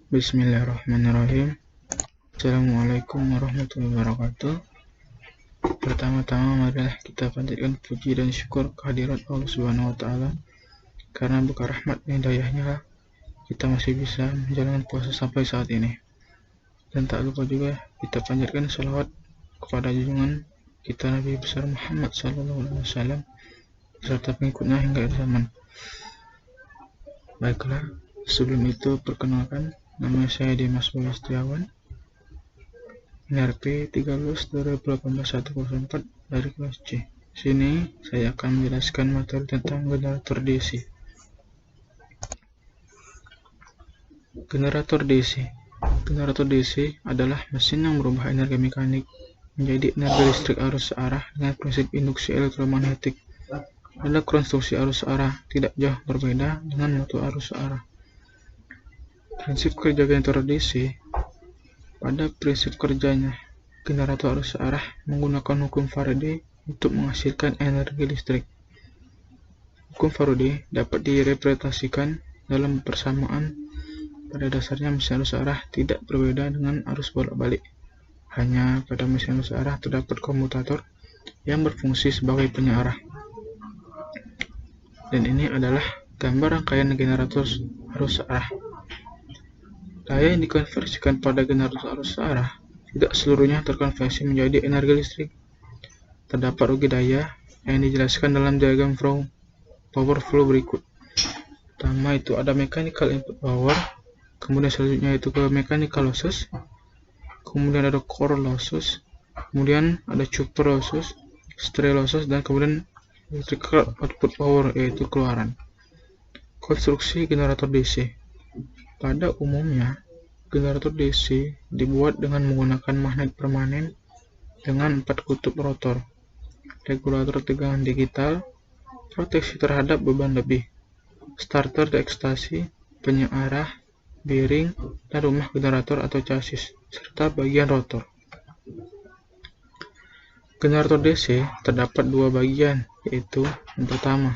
Bismillahirrahmanirrahim. Assalamualaikum warahmatullahi wabarakatuh. Pertama-tama marilah kita panjatkan puji dan syukur kehadirat Allah Subhanahu wa taala. Karena berkah rahmat dan hidayahnya lah kita masih bisa menjalankan puasa sampai saat ini. Dan tak lupa juga kita panjatkan salawat kepada junjungan kita Nabi besar Muhammad SAW serta pengikutnya hingga akhir zaman. Baiklah, sebelum itu perkenalkan, nama saya Dimas Boy Setiawan, NRP 13/2018-104 dari kelas C. Sini saya akan menjelaskan materi tentang generator DC. Generator DC. Generator DC adalah mesin yang merubah energi mekanik menjadi energi listrik arus searah dengan prinsip induksi elektromagnetik. Pada konstruksi arus searah tidak jauh berbeda dengan motor arus searah. Prinsip kerja generator DC. Pada prinsip kerjanya, generator arus searah menggunakan hukum Faraday untuk menghasilkan energi listrik. Hukum Faraday dapat direpresentasikan dalam persamaan. Pada dasarnya mesin arus searah tidak berbeda dengan arus bolak-balik. Hanya pada mesin arus searah terdapat komutator yang berfungsi sebagai penyearah. Dan ini adalah gambar rangkaian generator arus searah. Daya yang dikonversikan pada generator arus searah tidak seluruhnya terkonversi menjadi energi listrik. Terdapat rugi daya yang dijelaskan dalam diagram power flow berikut. Pertama itu ada mechanical input power, kemudian selanjutnya itu ke mechanical losses, kemudian ada core losses, kemudian ada chopper losses, stray losses, dan kemudian electrical output power yaitu keluaran. Konstruksi generator DC. Pada umumnya, generator DC dibuat dengan menggunakan magnet permanen dengan 4 kutub rotor, regulator tegangan digital, proteksi terhadap beban lebih, starter ekstasi, penyearah, bearing, dan rumah generator atau chassis, serta bagian rotor. Generator DC terdapat dua bagian, yaitu yang pertama,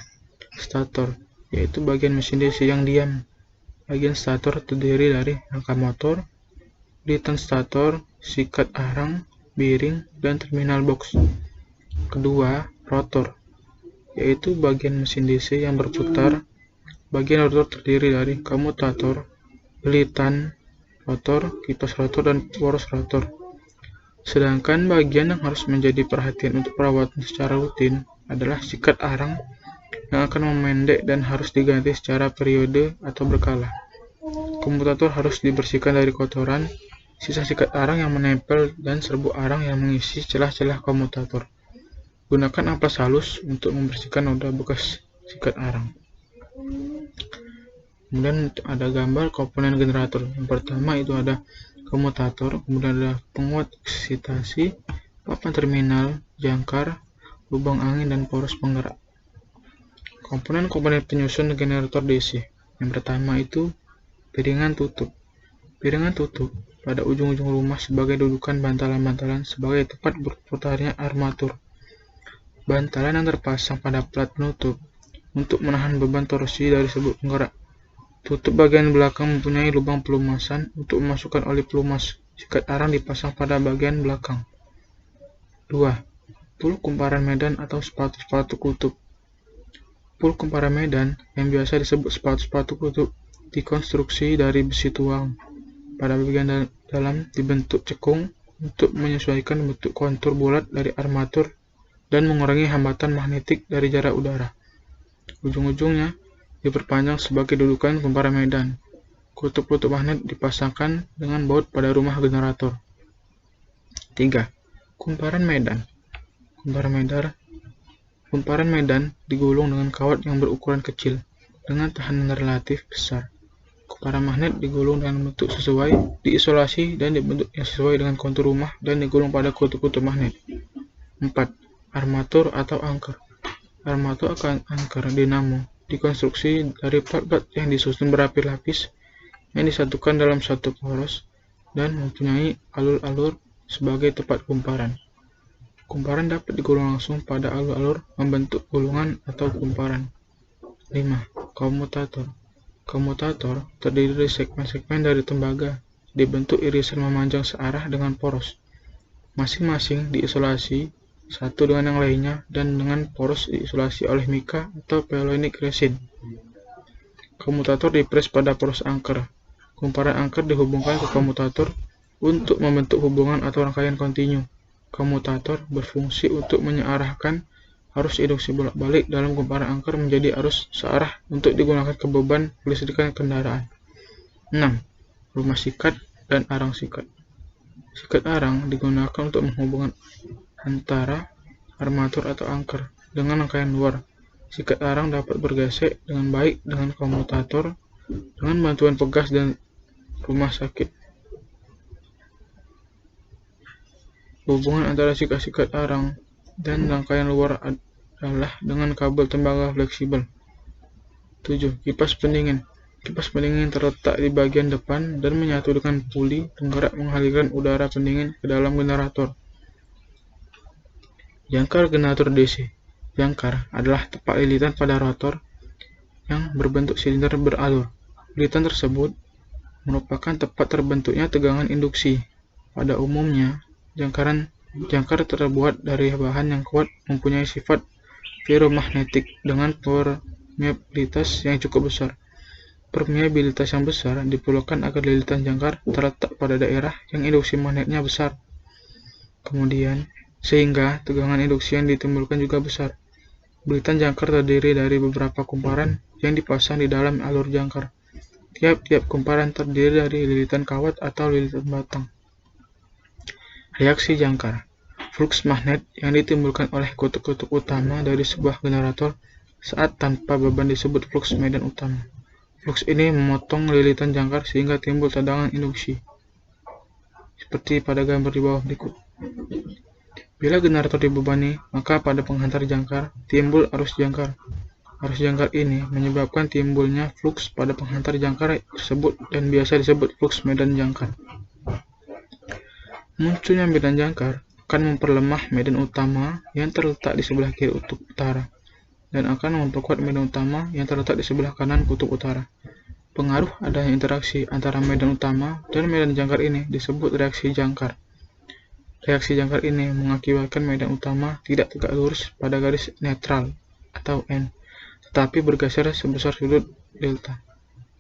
stator, yaitu bagian mesin DC yang diam. Bagian stator terdiri dari rangka motor, return stator, sikat arang, bearing, dan terminal box. Kedua, rotor, yaitu bagian mesin DC yang berputar. Bagian rotor terdiri dari komutator, belitan rotor, kipas rotor, dan poros rotor. Sedangkan bagian yang harus menjadi perhatian untuk perawatan secara rutin adalah sikat arang yang akan memendek dan harus diganti secara periode atau berkala. Komutator harus dibersihkan dari kotoran, sisa sikat arang yang menempel, dan serbuk arang yang mengisi celah-celah komutator. Gunakan amplas halus untuk membersihkan noda bekas sikat arang. Kemudian ada gambar komponen generator. Yang pertama itu ada komutator, kemudian ada penguat eksitasi, papan terminal, jangkar, lubang angin, dan poros penggerak. Komponen-komponen penyusun generator DC. Yang pertama itu piringan tutup. Piringan tutup pada ujung-ujung rumah sebagai dudukan bantalan-bantalan sebagai tempat berputarnya armatur. Bantalan yang terpasang pada plat penutup untuk menahan beban torsi dari serbuk penggerak. Tutup bagian belakang mempunyai lubang pelumasan untuk memasukkan oli pelumas. Sikat arang dipasang pada bagian belakang. 2. Pul kumparan medan atau sepatu-sepatu kutub. Pul kumparan medan yang biasa disebut sepatu-sepatu kutub dikonstruksi dari besi tuang. Pada bagian dalam dibentuk cekung untuk menyesuaikan bentuk kontur bulat dari armatur dan mengurangi hambatan magnetik dari jarak udara. Ujung-ujungnya diperpanjang sebagai dudukan kumparan medan. Kutub-kutub magnet dipasangkan dengan baut pada rumah generator. 3. Kumparan medan. Kumparan medan digulung dengan kawat yang berukuran kecil dengan tahanan relatif besar. Kumparan magnet digulung dengan bentuk sesuai, diisolasi dan dibentuk yang sesuai dengan kontur rumah dan digulung pada kutub-kutub magnet. 4. Armatur atau anker. Armatur atau anker dinamo dikonstruksi dari plat-plat yang disusun berlapis-lapis yang disatukan dalam satu poros dan mempunyai alur-alur sebagai tempat kumparan. Kumparan dapat digulung langsung pada alur-alur membentuk gulungan atau kumparan. 5. Komutator. Komutator terdiri dari segmen-segmen dari tembaga, dibentuk irisan memanjang searah dengan poros. Masing-masing diisolasi satu dengan yang lainnya dan dengan poros diisolasi oleh mika atau polonic resin. Komutator dipres pada poros angker. Kumparan angker dihubungkan ke komutator untuk membentuk hubungan atau rangkaian kontinu. Komutator berfungsi untuk menyearahkan arus induksi bolak-balik dalam kumparan angker menjadi arus searah untuk digunakan ke beban kelistrikan kendaraan. 6. Rumah sikat dan arang sikat. Sikat arang digunakan untuk menghubungkan antara armatur atau angker dengan rangkaian luar. Sikat arang dapat bergesek dengan baik dengan komutator dengan bantuan pegas dan rumah sakit. Hubungan antara sikat-sikat arang dan rangkaian luar adalah dengan kabel tembaga fleksibel. 7. Kipas pendingin. Kipas pendingin terletak di bagian depan dan menyatu dengan puli penggerak mengalirkan udara pendingin ke dalam generator. Jangkar generator DC. Jangkar adalah tepak lilitan pada rotor yang berbentuk silinder beralur. Lilitan tersebut merupakan tempat terbentuknya tegangan induksi. Pada umumnya, jangkar terbuat dari bahan yang kuat mempunyai sifat ferromagnetik dengan permeabilitas yang cukup besar. Permeabilitas yang besar diperlukan agar lilitan jangkar terletak pada daerah yang induksi magnetnya besar. Kemudian, sehingga tegangan induksi yang ditimbulkan juga besar. Lilitan jangkar terdiri dari beberapa kumparan yang dipasang di dalam alur jangkar. Tiap-tiap kumparan terdiri dari lilitan kawat atau lilitan batang. Reaksi jangkar. Flux magnet yang ditimbulkan oleh kutub-kutub utama dari sebuah generator saat tanpa beban disebut flux medan utama. Flux ini memotong lilitan jangkar sehingga timbul tegangan induksi. Seperti pada gambar di bawah berikut. Bila generator dibebani, maka pada penghantar jangkar timbul arus jangkar. Arus jangkar ini menyebabkan timbulnya flux pada penghantar jangkar tersebut dan biasa disebut flux medan jangkar. Munculnya medan jangkar akan memperlemah medan utama yang terletak di sebelah kiri kutub utara dan akan memperkuat medan utama yang terletak di sebelah kanan kutub utara. Pengaruh adanya interaksi antara medan utama dan medan jangkar ini disebut reaksi jangkar. Reaksi jangkar ini mengakibatkan medan utama tidak tegak lurus pada garis netral atau N, tetapi bergeser sebesar sudut delta.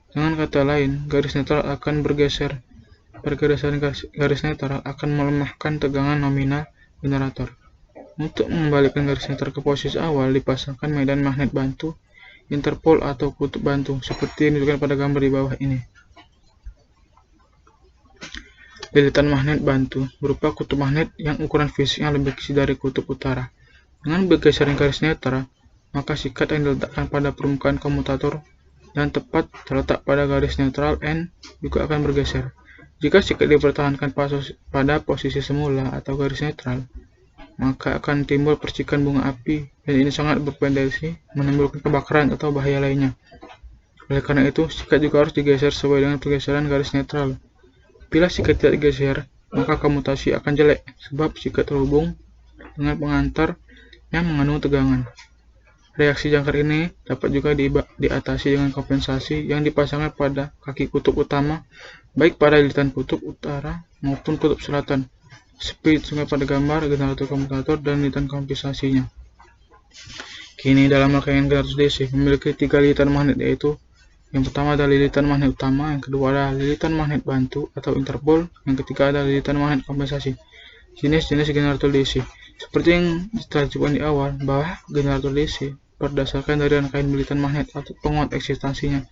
Dengan kata lain, garis netral akan bergeser. Pergeseran garis netral akan melemahkan tegangan nominal generator. Untuk mengembalikan garis netral ke posisi awal, dipasangkan medan magnet bantu, interpol atau kutub bantu, seperti yang ditunjukkan pada gambar di bawah ini. Lilitan magnet bantu berupa kutub magnet yang ukuran fisiknya lebih kecil dari kutub utara. Dengan bergesernya garis netral, maka sikat yang diletakkan pada permukaan komutator dan tepat terletak pada garis netral N juga akan bergeser. Jika sikat dipertahankan pada posisi semula atau garis netral, maka akan timbul percikan bunga api dan ini sangat berpotensi menimbulkan kebakaran atau bahaya lainnya. Oleh karena itu, sikat juga harus digeser sesuai dengan pergeseran garis netral. Bila sikat tidak digeser, maka komutasi akan jelek, sebab sikat terhubung dengan pengantar yang mengandung tegangan. Reaksi jangkar ini dapat juga diatasi dengan kompensasi yang dipasangkan pada kaki kutub utama, baik pada lilitan kutub utara maupun kutub selatan, seperti ditentukan pada gambar generator komutator dan lilitan kompensasinya. Kini dalam rangkaian generator DC memiliki 3 lilitan magnet, yaitu yang pertama adalah lilitan magnet utama, yang kedua adalah lilitan magnet bantu atau interpol, yang ketiga adalah lilitan magnet kompensasi. Jenis-jenis generator DC. Seperti yang ditunjukkan di awal, bahwa generator DC berdasarkan dari rangkaian lilitan magnet atau penguat eksistansinya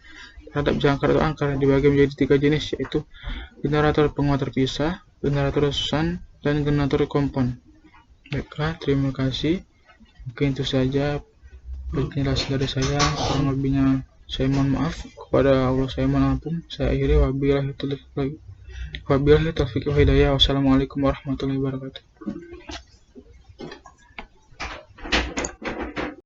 terhadap jangkar atau angker dibagi menjadi 3 jenis, yaitu generator penguat terpisah, generator shunt, dan generator kompon. Baiklah, terima kasih. Mungkin itu saja penjelasan dari saya. Kurang lebihnya saya mohon maaf. Kepada Allah saya mohon ampun. Saya akhiri wabillahi taufiq wal hidayah. Wassalamualaikum warahmatullahi wabarakatuh.